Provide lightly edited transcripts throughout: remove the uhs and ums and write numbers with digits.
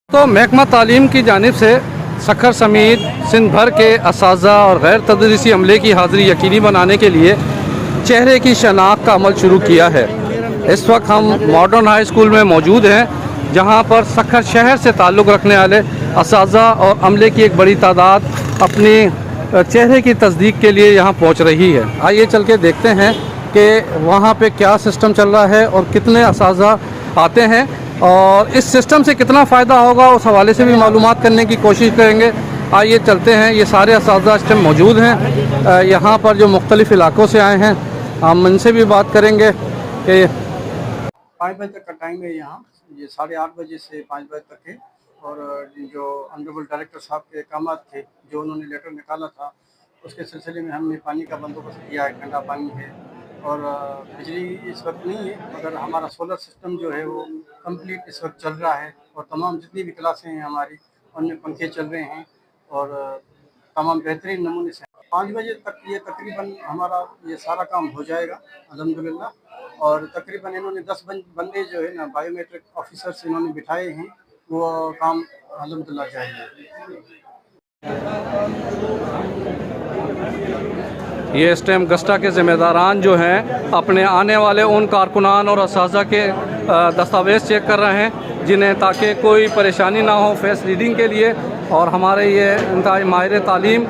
तो महकमा तालीम की जानिब से सखर समेत सिंध भर के असातिज़ा और गैर तदरीसी अमले की हाज़िरी यकीनी बनाने के लिए चेहरे की शनाख्त का अमल शुरू किया है। इस वक्त हम मॉडर्न हाई स्कूल में मौजूद हैं, जहां पर सखर शहर से ताल्लुक़ रखने वाले असातिज़ा और अमले की एक बड़ी तादाद अपनी चेहरे की तस्दीक के लिए यहां पहुंच रही है। आइए चल के देखते हैं कि वहां पे क्या सिस्टम चल रहा है और कितने असातिज़ा आते हैं और इस सिस्टम से कितना फ़ायदा होगा, उस हवाले से भी मालूमात करने की कोशिश करेंगे। आइए चलते हैं। ये सारे असातिज़ा इस टाइम मौजूद हैं यहाँ पर, जो मुख्तलिफ़ इलाक़ों से आए हैं। हम इनसे भी बात करेंगे कि 5 बजे तक का टाइम है यहाँ, ये 8:30 बजे से 5 बजे तक है। और जो ऑनरेबल डायरेक्टर साहब के अहकामात थे, जो उन्होंने लेटर निकाला था, उसके सिलसिले में हमने पानी का बंदोबस्त किया है। ठंडा पानी है और बिजली इस वक्त नहीं है, मगर हमारा सोलर सिस्टम जो है वो कंप्लीट इस वक्त चल रहा है और तमाम जितनी भी क्लासें हैं हमारी, उनमें पंखे चल रहे हैं और तमाम बेहतरीन नमूने से 5 बजे तक ये तकरीबन हमारा ये सारा काम हो जाएगा अल्हम्दुलिल्लाह। और तकरीबन इन्होंने 10 बंदे जो है ना, बायोमेट्रिक ऑफिसर्स इन्होंने बिठाए हैं, वो काम अल्हम्दुलिल्लाह जाएगा। ये इस टाइम गस्टा के ज़िम्मेदारान जो हैं अपने आने वाले उन कारकुनान और असातिज़ा के दस्तावेज़ चेक कर रहे हैं, जिन्हें ताकि कोई परेशानी ना हो फेस रीडिंग के लिए। और हमारे ये इनका माहिर तालीम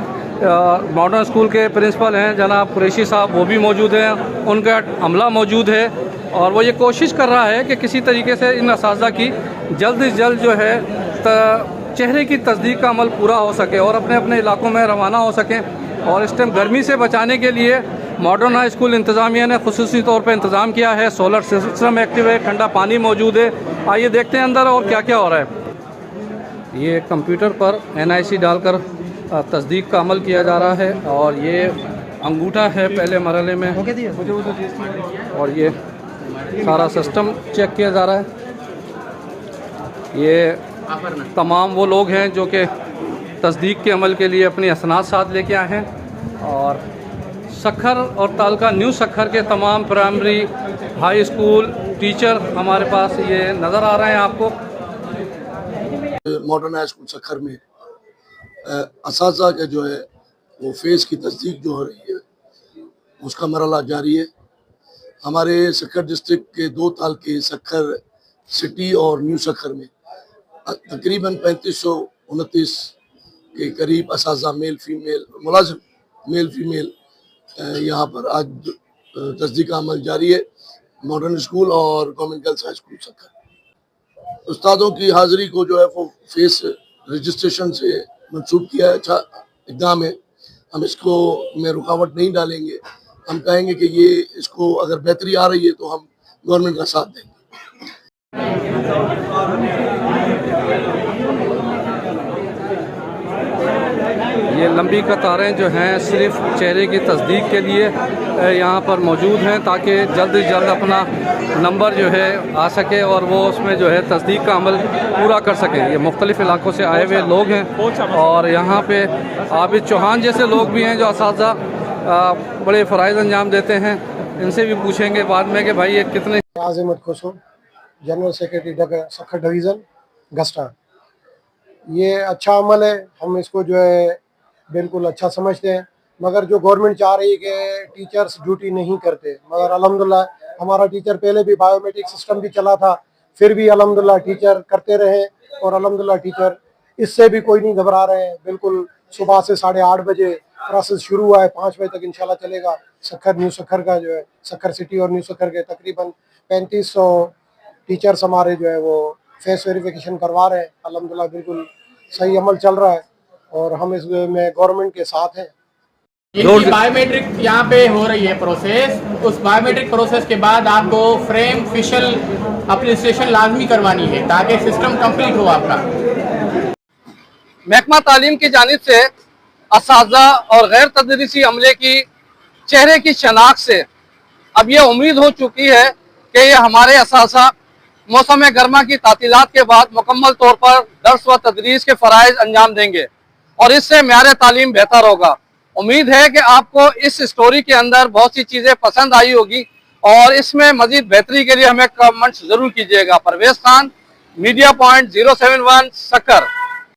मॉडर्न स्कूल के प्रिंसिपल हैं जनाब कुरैशी साहब, वो भी मौजूद हैं, उनका अमला मौजूद है और वो ये कोशिश कर रहा है कि किसी तरीके से इन असातिज़ा की जल्द से जल्द जो है चेहरे की तस्दीक का अमल पूरा हो सके और अपने अपने इलाकों में रवाना हो सकें। और इस टाइम गर्मी से बचाने के लिए मॉडर्न हाई स्कूल इंतज़ामिया ने खुसूसी तौर पर इंतज़ाम किया है। सोलर सिस्टम एक्टिव है, ठंडा पानी मौजूद है। आइए देखते हैं अंदर और क्या क्या हो रहा है। ये कंप्यूटर पर NIC डालकर तस्दीक का अमल किया जा रहा है और ये अंगूठा है पहले मरहले में, और ये सारा सिस्टम चेक किया जा रहा है। ये तमाम वो लोग हैं जो कि तस्दीक के अमल के लिए अपनी असनाद साथ लेके आए हैं। और सखर और तालका न्यू सखर के तमाम प्राइमरी हाई स्कूल टीचर हमारे पास ये नज़र आ रहे हैं आपको। मॉडर्न हाई स्कूल सखर में असातिज़ा के जो है वो फेस की तस्दीक जो हो रही है, उसका मरहला जारी है। हमारे सखर डिस्ट्रिक्ट के 2 तालके सखर सिटी और न्यू सखर में तकरीबन 3529 के करीब असातिज़ा मेल फीमेल मुलाजिम मेल फीमेल यहाँ पर आज तस्दीक का अमल जारी है। मॉडर्न स्कूल और government girls high school Sukkur उस्तादों की हाज़िरी को जो है वो फेस रजिस्ट्रेशन से मंसूब किया है। अच्छा इक़दाम है, हम इसको में रुकावट नहीं डालेंगे। हम कहेंगे कि ये इसको अगर बेहतरी आ रही है तो हम गवर्नमेंट का साथ देंगे। ये लंबी कतारें जो हैं सिर्फ चेहरे की तस्दीक के लिए यहाँ पर मौजूद हैं, ताकि जल्द से जल्द अपना नंबर जो है आ सके और वो उसमें जो है तस्दीक का अमल पूरा कर सकें। ये मुख्तलिफ़ इलाक़ों से आए हुए लोग हैं और यहाँ पे आबिद चौहान जैसे लोग भी हैं जो असातिज़ा बड़े फ़राइज़ अंजाम देते हैं। इनसे भी पूछेंगे बाद में कि भाई ये कितने। आज़िमत खुशू, जनरल सेक्रेटरी सखर डिवीज़न गस्टा। ये अच्छा अमल है, हम इसको जो है बिल्कुल अच्छा समझते हैं। मगर जो गवर्नमेंट चाह रही है कि टीचर्स ड्यूटी नहीं करते, मगर अल्हम्दुलिल्लाह हमारा टीचर पहले भी बायोमेट्रिक सिस्टम भी चला था, फिर भी अल्हम्दुलिल्लाह टीचर करते रहे और अल्हम्दुलिल्लाह टीचर इससे भी कोई नहीं घबरा रहे हैं। बिल्कुल सुबह से 8:30 बजे प्रोसेस शुरू हुआ है, 5 बजे तक इंशाल्लाह चलेगा। सखर न्यू सखर का जो है सखर सिटी और न्यू सखर के तकरीबन 3500 टीचर्स हमारे जो है वो फेस वेरिफिकेशन करवा रहे हैं। अल्हम्दुलिल्लाह बिल्कुल सही अमल चल रहा है और हम इसमें गवर्नमेंट के साथ हैं। ये बायोमेट्रिक यहाँ पे हो रही है प्रोसेस, उस बायोमेट्रिक प्रोसेस के बाद आपको फ्रेम फेशियल अपनी रजिस्ट्रेशन लाजमी करवानी है ताकि सिस्टम कंप्लीट हो आपका। महकमा तालीम की जानिब से असातिज़ा और गैर तदरीसी अमले की चेहरे की शनाख्त से अब ये उम्मीद हो चुकी है कि ये हमारे असातिज़ा मौसम गर्मा की तातीलात के बाद मुकम्मल तौर पर दर्स व तदरीस के फ़राइज़ अंजाम देंगे और इससे म्यार तालीम बेहतर होगा। उम्मीद है कि आपको इस स्टोरी के अंदर बहुत सी चीज़ें पसंद आई होगी और इसमें मज़ीद बेहतरी के लिए हमें कमेंट्स ज़रूर कीजिएगा। परवेज़ खान, मीडिया पॉइंट 071 सक्कर।